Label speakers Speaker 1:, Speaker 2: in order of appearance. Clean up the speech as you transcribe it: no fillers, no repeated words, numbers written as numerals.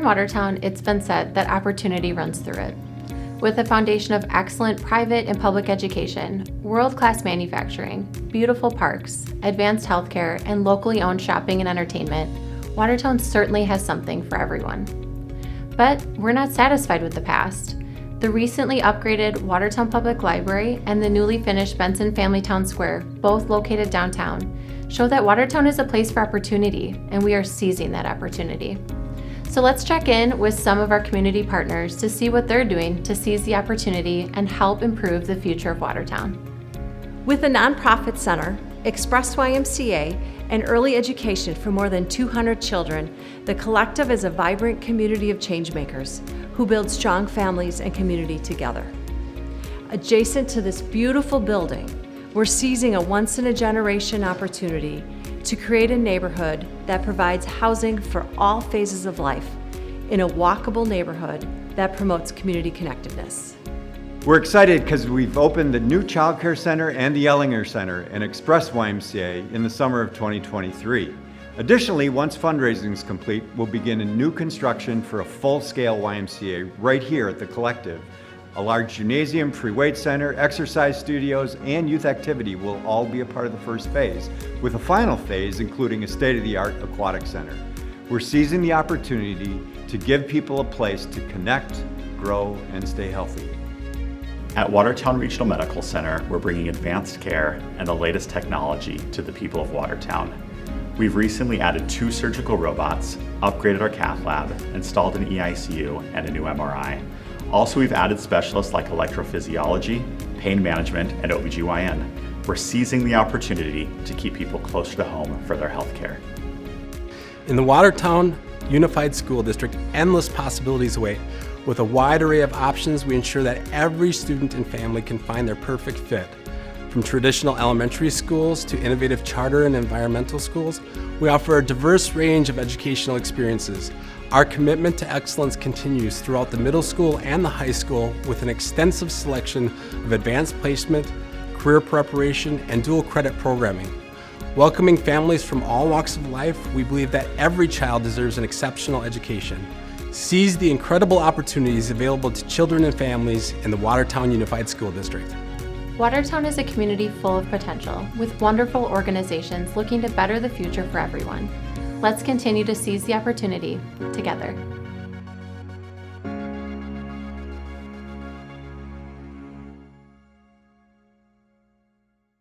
Speaker 1: Watertown, it's been said that opportunity runs through it. With a foundation of excellent private and public education, world-class manufacturing, beautiful parks, advanced healthcare, and locally owned shopping and entertainment, Watertown certainly has something for everyone. But we're not satisfied with the past. The recently upgraded Watertown Public Library and the newly finished Bentzin Family Town Square, both located downtown, show that Watertown is a place for opportunity, and we are seizing that opportunity. So let's check in with some of our community partners to see what they're doing to seize the opportunity and help improve the future of Watertown.
Speaker 2: With a nonprofit center, Express YMCA, and early education for more than 200 children, the Collective is a vibrant community of changemakers who build strong families and community together. Adjacent to this beautiful building, we're seizing a once-in-a-generation opportunity to create a neighborhood that provides housing for all phases of life in a walkable neighborhood that promotes community connectedness.
Speaker 3: We're excited because we've opened the new Child Care Center and the Ellinger Center and Express YMCA in the summer of 2023. Additionally, once fundraising is complete, we'll begin a new construction for a full-scale YMCA right here at the Collective. A large gymnasium, free weight center, exercise studios, and youth activity will all be a part of the first phase, with a final phase including a state-of-the-art aquatic center. We're seizing the opportunity to give people a place to connect, grow, and stay healthy.
Speaker 4: At Watertown Regional Medical Center, we're bringing advanced care and the latest technology to the people of Watertown. We've recently added 2 surgical robots, upgraded our Cath lab, installed an eICU, and a new MRI. Also, we've added specialists like electrophysiology, pain management, and OBGYN. We're seizing the opportunity to keep people closer to home for their health care.
Speaker 5: In the Watertown Unified School District, endless possibilities await. With a wide array of options, we ensure that every student and family can find their perfect fit. From traditional elementary schools to innovative charter and environmental schools, we offer a diverse range of educational experiences. Our commitment to excellence continues throughout the middle school and the high school with an extensive selection of advanced placement, career preparation, and dual credit programming. Welcoming families from all walks of life, we believe that every child deserves an exceptional education. Seize the incredible opportunities available to children and families in the Watertown Unified School District.
Speaker 1: Watertown is a community full of potential, with wonderful organizations looking to better the future for everyone. Let's continue to seize the opportunity together.